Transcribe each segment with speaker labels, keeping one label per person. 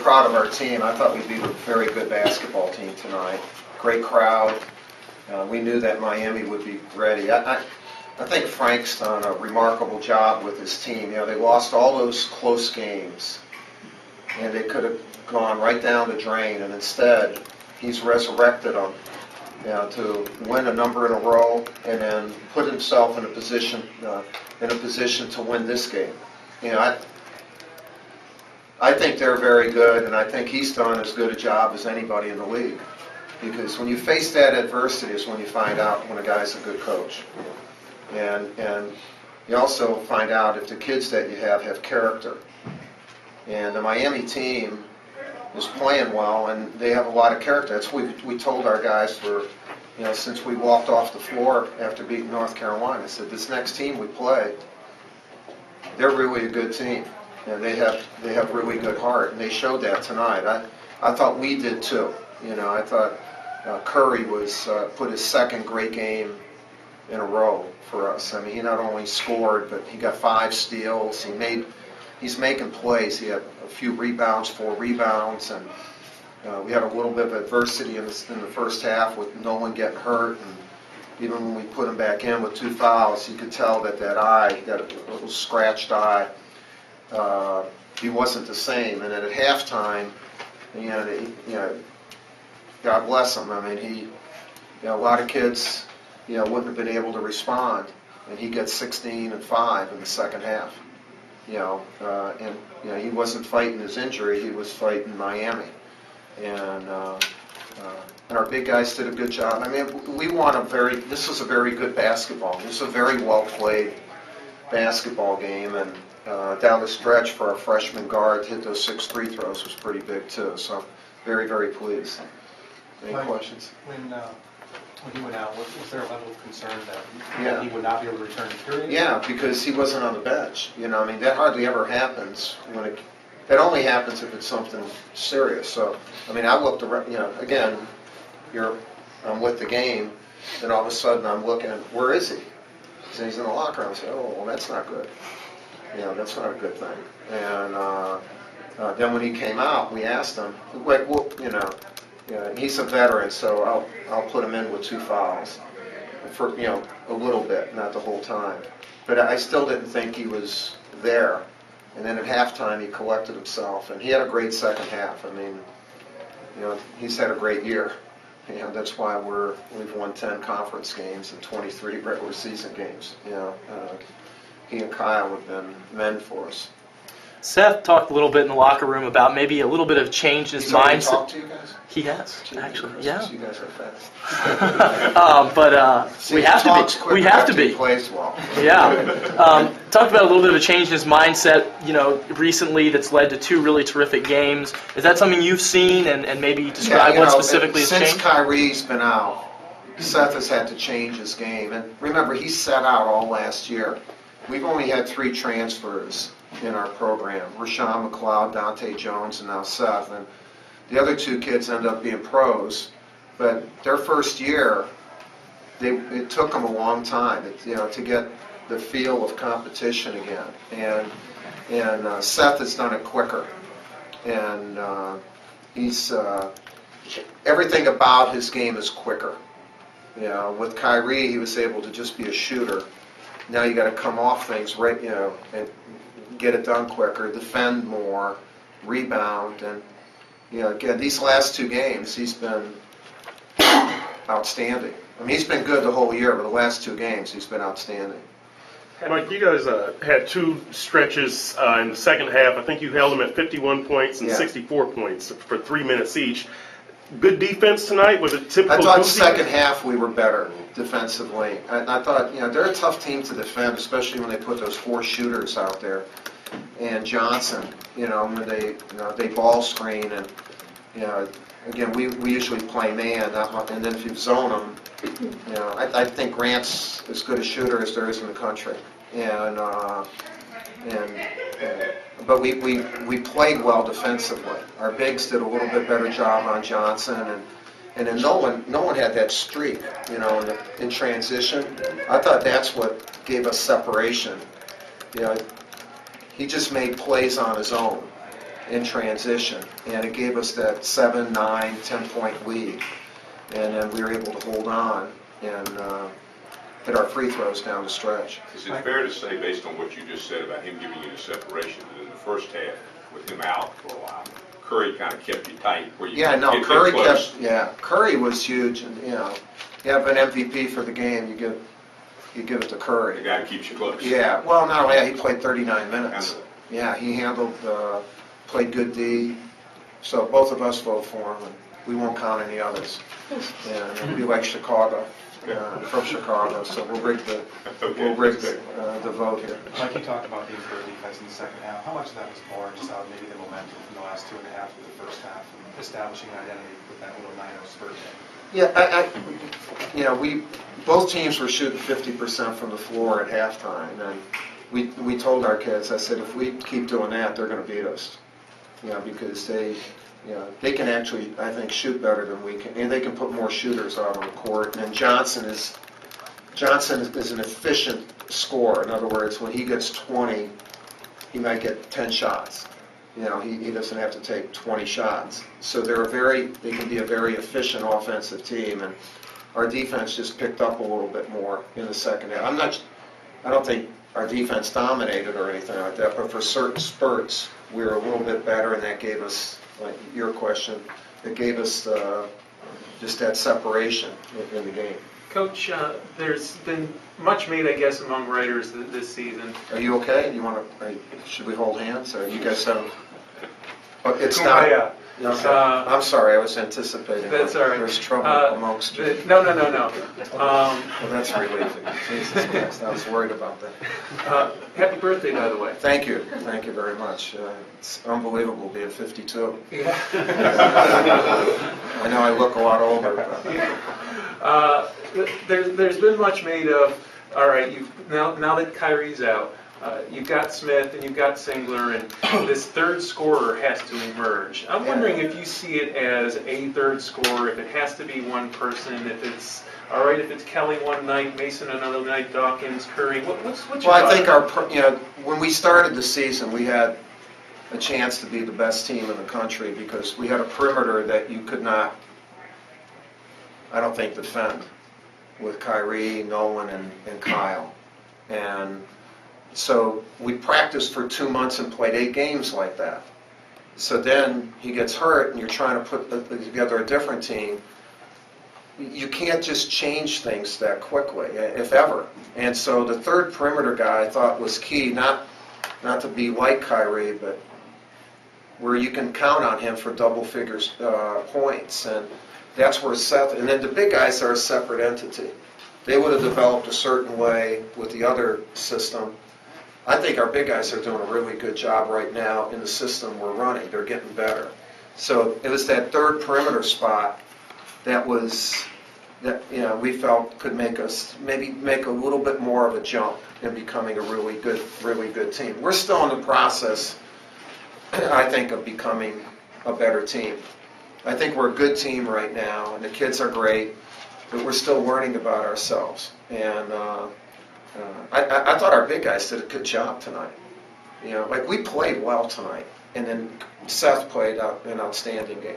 Speaker 1: proud of our team. I thought we beat a very good basketball team tonight. Great crowd. We knew that Miami would be ready. I think Frank's done a remarkable job with his team. You know, they lost all those close games, and they could have gone right down the drain, and instead he's resurrected them, you know, to win a number in a row and then put himself in a position to win this game. You know, I think they're very good, and I think he's done as good a job as anybody in the league. Because when you face that adversity is when you find out when a guy's a good coach. And you also find out if the kids that you have character. And the Miami team is playing well, and they have a lot of character. That's what we told our guys since we walked off the floor after beating North Carolina. I said, this next team we play, they're really a good team. And they have really good heart, and they showed that tonight. I thought we did too. You know, I thought Curry put his second great game in a row for us. I mean, he not only scored, but he got 5 steals. He's making plays. He had a few rebounds, 4 rebounds, and we had a little bit of adversity in the first half with no one getting hurt. And even when we put him back in with 2 fouls, you could tell that eye, that little scratched eye, he wasn't the same. And then at halftime, God bless him. I mean, a lot of kids, wouldn't have been able to respond, and he gets 16 and 5 in the second half. He wasn't fighting his injury; he was fighting Miami, and our big guys did a good job. I mean, this was a very good basketball. This was a very well played basketball game, and down the stretch for our freshman guard to hit those 6 free throws was pretty big too. So very, very pleased. Any questions?
Speaker 2: When he went out, was there a level of concern that he would not be able to return to period?
Speaker 1: Yeah, because he wasn't on the bench. I mean, that hardly ever happens. That only happens if it's something serious. So, I mean, I looked around, again, I'm with the game, and all of a sudden I'm looking, where is he? So he's in the locker room. I said, oh, well, that's not good. That's not a good thing. And then when he came out, we asked him, he's a veteran, so I'll put him in with 2 fouls for a little bit, not the whole time. But I still didn't think he was there. And then at halftime, he collected himself, and he had a great second half. I mean, he's had a great year. That's why we've won 10 conference games and 23 regular season games. He and Kyle have been men for us.
Speaker 3: Seth talked a little bit in the locker room about maybe a little bit of change in his mindset.
Speaker 1: He's talked to you guys?
Speaker 3: He has, actually. Yeah.
Speaker 1: You guys are fast.
Speaker 3: But we have to be. We have to be.
Speaker 1: He plays well.
Speaker 3: Yeah. Talked about a little bit of a change in his mindset, recently that's led to 2 really terrific games. Is that something you've seen, and maybe describe what specifically has changed?
Speaker 1: Since Kyrie's been out, Seth has had to change his game. And remember, he sat out all last year. We've only had 3 transfers in our program: Rashawn McLeod, Dante Jones, and now Seth. And the other 2 kids end up being pros, but their first year, it took them a long time, to get the feel of competition again. And Seth has done it quicker, and he's everything about his game is quicker. With Kyrie, he was able to just be a shooter. Now you got to come off things right, and get it done quicker, defend more, rebound, and again, these last 2 games, he's been outstanding. I mean, he's been good the whole year, but the last 2 games, he's been outstanding.
Speaker 4: Mike, you guys had 2 stretches in the second half. I think you held them at 51 points and 64 points for 3 minutes each. Good defense tonight? Was it typical?
Speaker 1: I thought the second half we were better defensively. I thought, they're a tough team to defend, especially when they put those 4 shooters out there. And Johnson, when they ball screen, and again, we usually play man, and then if you zone them, I think Grant's as good a shooter as there is in the country, but we played well defensively. Our bigs did a little bit better job on Johnson, and then no one had that streak, in transition. I thought that's what gave us separation. He just made plays on his own, in transition, and it gave us that 7, 9, 10-point lead, and then we were able to hold on and hit our free throws down the stretch.
Speaker 5: Is it fair to say, based on what you just said about him giving you the separation, that in the first half, with him out for a while, Curry kind of kept you tight where you get
Speaker 1: Curry
Speaker 5: close?
Speaker 1: Curry was huge, and you have an MVP for the game, you give it to Curry.
Speaker 5: The guy who keeps you close.
Speaker 1: Yeah, well, not only that, he played 39 minutes. Yeah, he played good D. So both of us vote for him, and we won't count any others. And we like Chicago, from Chicago, so we'll rig the vote here.
Speaker 2: Mike, you talked about the improved defense in the second half. How much of that was more just out of maybe the momentum from the last 2.5 of the first half and establishing an identity with that little 9-0 spurt game?
Speaker 1: Yeah, both teams were shooting 50% from the floor at halftime, and we told our kids, I said, if we keep doing that, they're going to beat us. Because they can actually, I think, shoot better than we can, and they can put more shooters out on the court. And Johnson is an efficient scorer. In other words, when he gets 20, he might get 10 shots. He doesn't have to take 20 shots. So they can be a very efficient offensive team, and our defense just picked up a little bit more in the second half. I don't think our defense dominated or anything like that, but for certain spurts, we were a little bit better, and that gave us, like your question, it gave us just that separation in the game.
Speaker 6: Coach, there's been much made, I guess, among writers this season.
Speaker 1: Are you okay? Should we hold hands, or you guys have? Oh, it's not.
Speaker 6: Kumbaya.
Speaker 1: Okay. I'm sorry, I was anticipating.
Speaker 6: That's all right.
Speaker 1: There's trouble amongst you.
Speaker 6: No.
Speaker 1: Well, that's relieving. Jesus Christ, I was worried about that.
Speaker 6: Happy birthday, by the way.
Speaker 1: Thank you very much. It's unbelievable being 52.
Speaker 6: Yeah.
Speaker 1: I know I look a lot older. But.
Speaker 6: There's been much made of, all right, now that Kyrie's out, you've got Smith and you've got Singler, and this third scorer has to emerge. I'm wondering if you see it as a third scorer, if it has to be one person, if it's all right, if it's Kelly one night, Mason another night, Dawkins, Curry. What's your
Speaker 1: Well, I think when we started the season, we had a chance to be the best team in the country because we had a perimeter that you could not, I don't think, defend with Kyrie, Nolan, and Kyle. And so we practiced for 2 months and played 8 games like that. So then he gets hurt and you're trying to put together a different team. You can't just change things that quickly, if ever. And so the third perimeter guy I thought was key, not to be like Kyrie, but where you can count on him for double figures points. And that's where Seth, and then the big guys are a separate entity. They would have developed a certain way with the other system. I think our big guys are doing a really good job right now in the system we're running. They're getting better. So it was that third perimeter spot that we felt could make us maybe make a little bit more of a jump in becoming a really good team. We're still in the process, I think, of becoming a better team. I think we're a good team right now, and the kids are great, but we're still learning about ourselves. And I thought our big guys did a good job tonight. Like we played well tonight, and then Seth played an outstanding game.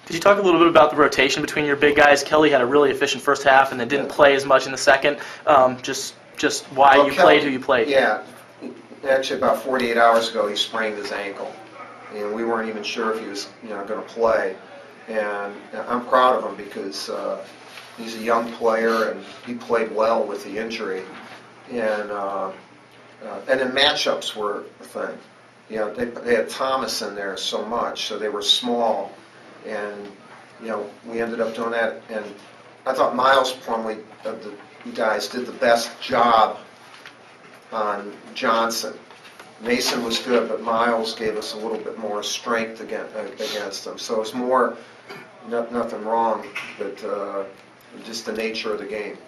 Speaker 3: Could you talk a little bit about the rotation between your big guys? Kelly had a really efficient first half and then didn't play as much in the second. Just why you played who you played.
Speaker 1: Yeah, actually about 48 hours ago he sprained his ankle, and we weren't even sure if he was going to play. And I'm proud of him because he's a young player and he played well with the injury. And then matchups were a thing. They had Thomas in there so much, so they were small. And, we ended up doing that. And I thought Miles Plumlee, of the guys, did the best job on Johnson. Mason was good, but Miles gave us a little bit more strength against them. So it's more, nothing wrong, but just the nature of the game.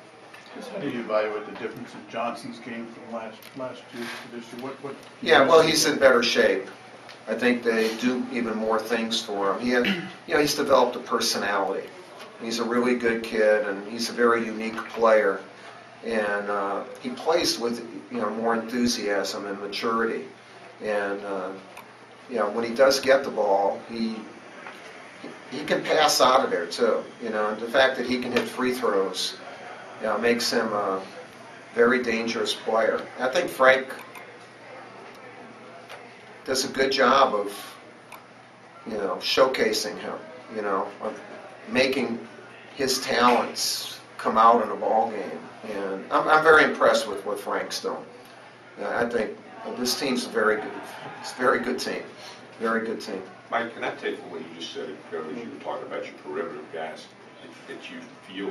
Speaker 7: How do you evaluate the difference in Johnson's game from last year to this year?
Speaker 1: Yeah, well, he's in better shape. I think they do even more things for him. He's developed a personality. He's a really good kid, and he's a very unique player. And he plays with more enthusiasm and maturity. And when he does get the ball, he can pass out of there too. And the fact that he can hit free throws, makes him a very dangerous player. I think Frank does a good job of, showcasing him, of making his talents come out in a ball game. And I'm very impressed with what Frank's doing. I think this team's a very good team. Very good team.
Speaker 5: Mike, can I take from what you just said, because you were talking about your perimeter guys, that you feel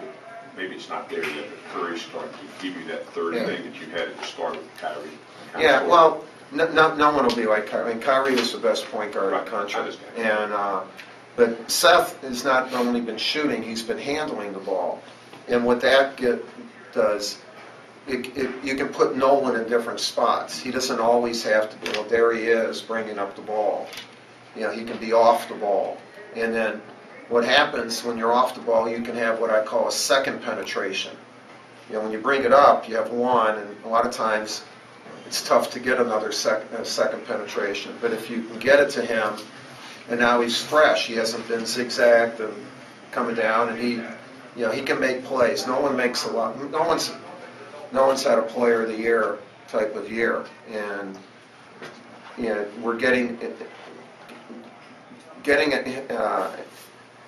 Speaker 5: maybe it's not there yet, but Curry's starting to give you that third thing that you had at the start with Kyrie?
Speaker 1: Yeah, well, no one will be like Kyrie. I mean, Kyrie is the best point guard in the country. And but Seth has not only been shooting, he's been handling the ball. And what that does, you can put Nolan in different spots. He doesn't always have to be, there he is bringing up the ball. He can be off the ball. And then what happens when you're off the ball, you can have what I call a second penetration. When you bring it up, you have one, and a lot of times it's tough to get another second penetration. But if you can get it to him, and now he's fresh, he hasn't been zigzagged and coming down, and he can make plays. No one makes a lot. No one's had a Player of the Year type of year, and we're getting it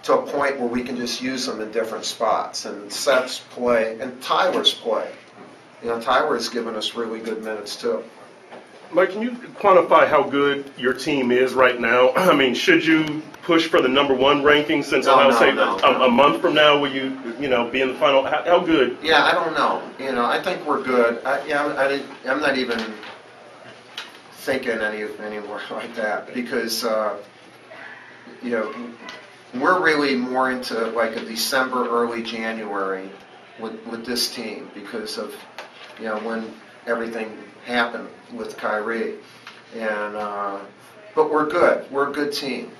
Speaker 1: to a point where we can just use them in different spots. And Seth's play and Tyler's play. Tyler's given us really good minutes too.
Speaker 4: Mike, can you quantify how good your team is right now? I mean, should you push for the #1 ranking since a month from now will you be in the final? How good?
Speaker 1: Yeah, I don't know. I think we're good. I'm not even thinking anywhere like that because we're really more into like a December, early January with this team because of when everything happened with Kyrie. And but we're good. We're a good team,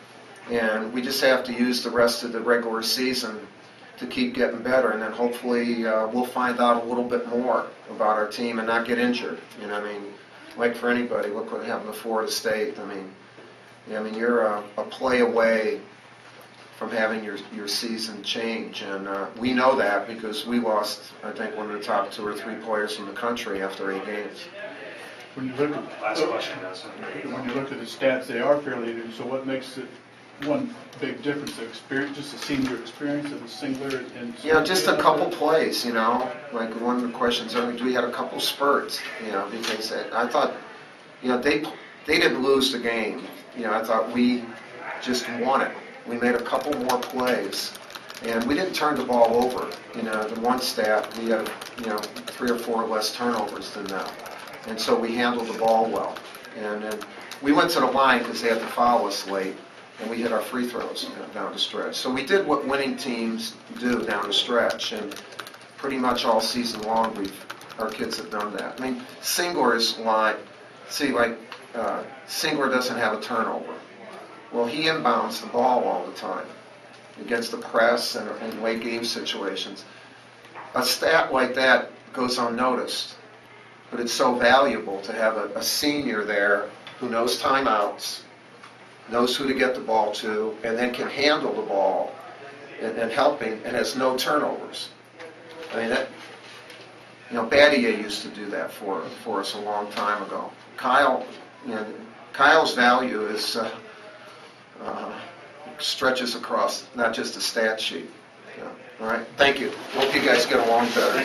Speaker 1: and we just have to use the rest of the regular season to keep getting better, and then hopefully we'll find out a little bit more about our team and not get injured. Like for anybody, look what happened to Florida State. You're a play away from having your season change, and we know that because we lost, I think, one of the top 2 or 3 players in the country after 8 games.
Speaker 7: When you look at the stats, they are fairly new. So what makes it one big difference? The experience, just the senior experience of the Singler and
Speaker 1: just a couple plays. Like one of the questions earlier, we had a couple spurts. Because I thought, they didn't lose the game. I thought we just won it. We made a couple more plays, and we didn't turn the ball over. The one stat, we had 3 or 4 less turnovers than them, and so we handled the ball well. And then we went to the line because they had to foul us late, and we hit our free throws down the stretch. So we did what winning teams do down the stretch, and pretty much all season long our kids have done that. Singler's line, Singler doesn't have a turnover. Well, he inbounds the ball all the time against the press and in late game situations. A stat like that goes unnoticed, but it's so valuable to have a senior there who knows timeouts, knows who to get the ball to, and then can handle the ball and helping, and has no turnovers. Battier used to do that for us a long time ago. Kyle's value is stretches across not just a stat sheet. All right, thank you. Hope you guys get along better.